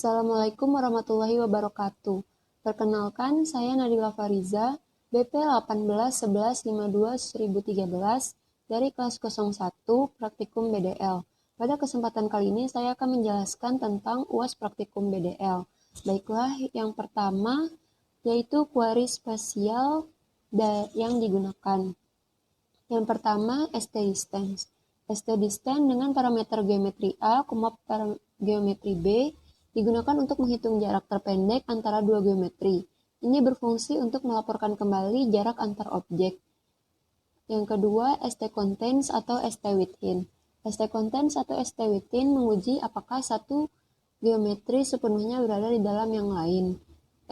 Assalamualaikum warahmatullahi wabarakatuh. Perkenalkan, saya Nadila Fariza, BP 181152-1013 dari kelas 01 Praktikum BDL. Pada kesempatan kali ini saya akan menjelaskan tentang UAS Praktikum BDL. Baiklah, yang pertama yaitu query spesial yang digunakan. Yang pertama, ST-distance. ST-distance dengan parameter geometri A, geometri B digunakan untuk menghitung jarak terpendek antara dua geometri. Ini berfungsi untuk melaporkan kembali jarak antar objek. Yang kedua, ST-contains atau ST-within. ST-contains atau ST-within menguji apakah satu geometri sepenuhnya berada di dalam yang lain.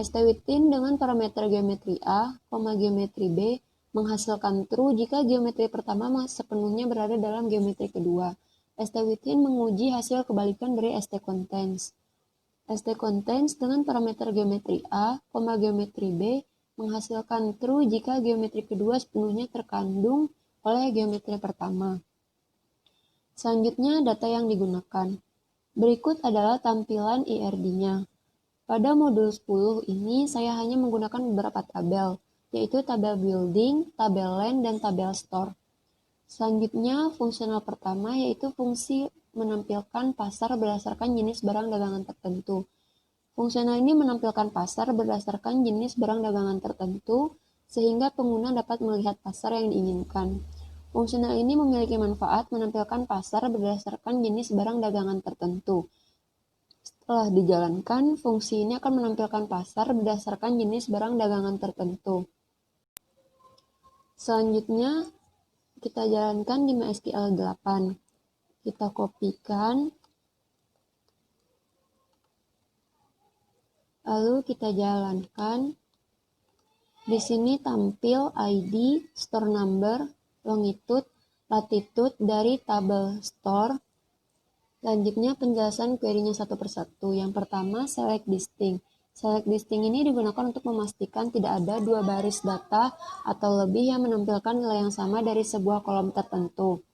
ST-within dengan parameter geometri A, geometri B menghasilkan true jika geometri pertama sepenuhnya berada dalam geometri kedua. ST-within menguji hasil kebalikan dari ST-contains. ST-contains dengan parameter geometri A, geometri B menghasilkan true jika geometri kedua sepenuhnya terkandung oleh geometri pertama. Selanjutnya, data yang digunakan. Berikut adalah tampilan IRD-nya. Pada modul 10 ini, saya hanya menggunakan beberapa tabel, yaitu tabel building, tabel land, dan tabel store. Selanjutnya, fungsional pertama yaitu fungsi menampilkan pasar berdasarkan jenis barang dagangan tertentu. Fungsional ini menampilkan pasar berdasarkan jenis barang dagangan tertentu, sehingga pengguna dapat melihat pasar yang diinginkan. Fungsional ini memiliki manfaat menampilkan pasar berdasarkan jenis barang dagangan tertentu. Setelah dijalankan, fungsi ini akan menampilkan pasar berdasarkan jenis barang dagangan tertentu. Selanjutnya, kita jalankan di MySQL 8. Kita kopikan, lalu kita jalankan. Di sini tampil ID, store number, longitude, latitude dari tabel store. Selanjutnya penjelasan query-nya satu persatu. Yang pertama, select distinct. Select distinct ini digunakan untuk memastikan tidak ada dua baris data atau lebih yang menampilkan nilai yang sama dari sebuah kolom tertentu.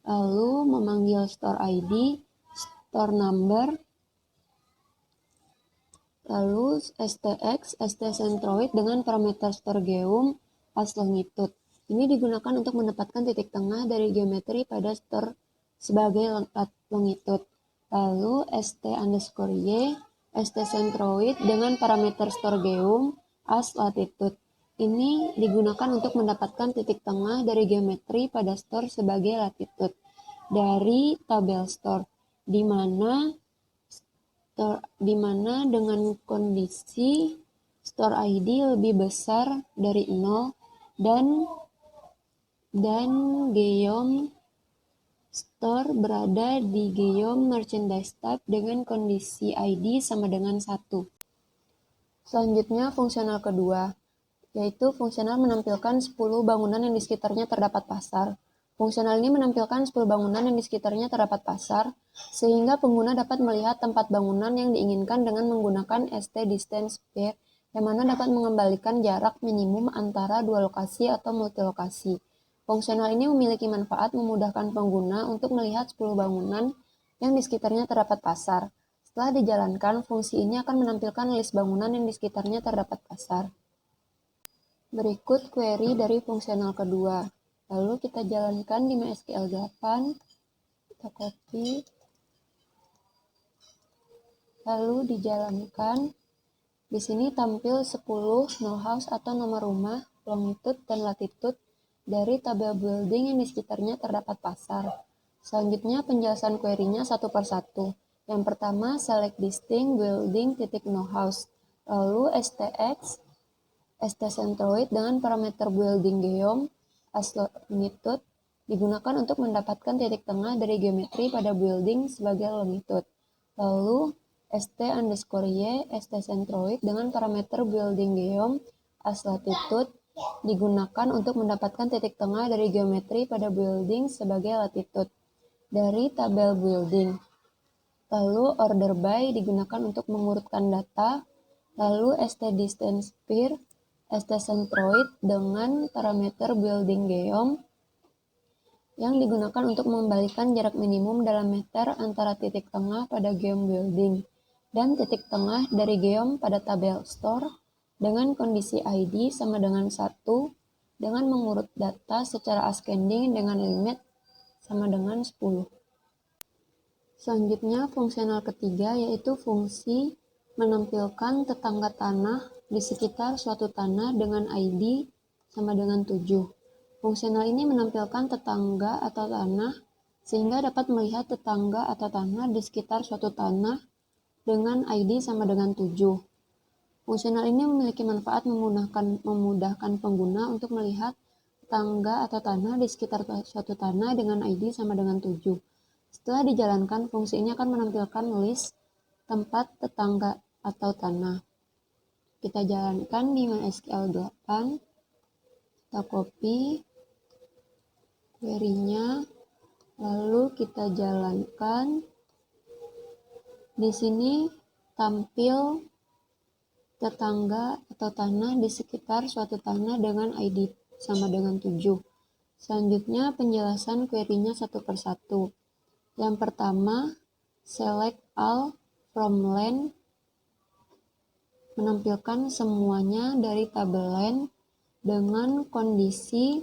Lalu memanggil store ID, store number, lalu stx, stcentroid dengan parameter store geom as longitude. Ini digunakan untuk mendapatkan titik tengah dari geometri pada store sebagai longitude. Lalu st_y, stcentroid dengan parameter store geom as latitude. Ini digunakan untuk mendapatkan titik tengah dari geometri pada store sebagai latitude dari tabel store, di mana dengan kondisi store ID lebih besar dari 0 dan geom store berada di geom merchandise type dengan kondisi ID sama dengan 1. Selanjutnya, fungsional kedua, yaitu fungsional menampilkan 10 bangunan yang di sekitarnya terdapat pasar. Fungsional ini menampilkan 10 bangunan yang di sekitarnya terdapat pasar, sehingga pengguna dapat melihat tempat bangunan yang diinginkan dengan menggunakan ST-distance pair, yang mana dapat mengembalikan jarak minimum antara dua lokasi atau multilokasi. Fungsional ini memiliki manfaat memudahkan pengguna untuk melihat 10 bangunan yang di sekitarnya terdapat pasar. Setelah dijalankan, fungsi ini akan menampilkan list bangunan yang di sekitarnya terdapat pasar. Berikut query dari fungsional kedua. Lalu kita jalankan di MySQL 8. Kita copy. Lalu dijalankan. Di sini tampil 10 know house atau nomor rumah, longitude dan latitude dari tabel building yang di sekitarnya terdapat pasar. Selanjutnya penjelasan query-nya satu persatu. Yang pertama, select distinct building know house. Lalu stx, stcentroid dengan parameter building geom as longitude digunakan untuk mendapatkan titik tengah dari geometri pada building sebagai longitude. Lalu st_y, stcentroid dengan parameter building geom as latitude digunakan untuk mendapatkan titik tengah dari geometri pada building sebagai latitude dari tabel building. Lalu order by digunakan untuk mengurutkan data. Lalu st_distance pair, stcentroid dengan parameter building geom yang digunakan untuk mengembalikan jarak minimum dalam meter antara titik tengah pada geom building. dan titik tengah dari geom pada tabel store dengan kondisi ID sama dengan 1 dengan mengurut data secara ascending dengan limit sama dengan 10. Selanjutnya, fungsional ketiga yaitu fungsi menampilkan tetangga tanah di sekitar suatu tanah dengan ID sama dengan 7. Fungsional ini menampilkan tetangga atau tanah sehingga dapat melihat tetangga atau tanah di sekitar suatu tanah dengan ID sama dengan 7. Fungsional ini memiliki manfaat memudahkan pengguna untuk melihat tetangga atau tanah di sekitar suatu tanah dengan ID sama dengan 7. Setelah dijalankan, fungsi ini akan menampilkan list tempat tetangga atau tanah. Kita jalankan di MySQL 8, kita copy query-nya, lalu kita jalankan. Di sini tampil tetangga atau tanah di sekitar suatu tanah dengan ID sama dengan 7. Selanjutnya penjelasan query-nya satu persatu. Yang pertama, select all from land menampilkan semuanya dari tabel land dengan kondisi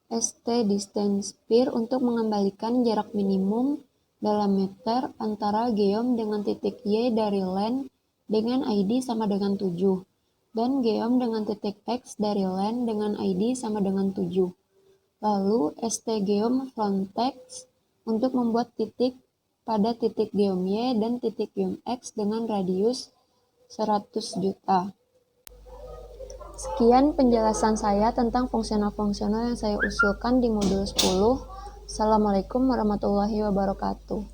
st distance pair untuk mengembalikan jarak minimum dalam meter antara geom dengan titik Y dari land dengan ID sama dengan 7 dan geom dengan titik X dari land dengan ID sama dengan 7. Lalu stgeom from text untuk membuat titik pada titik geom Y dan titik geom X dengan radius 100 juta. Sekian penjelasan saya tentang fungsional-fungsional yang saya usulkan di modul 10. Assalamualaikum warahmatullahi wabarakatuh.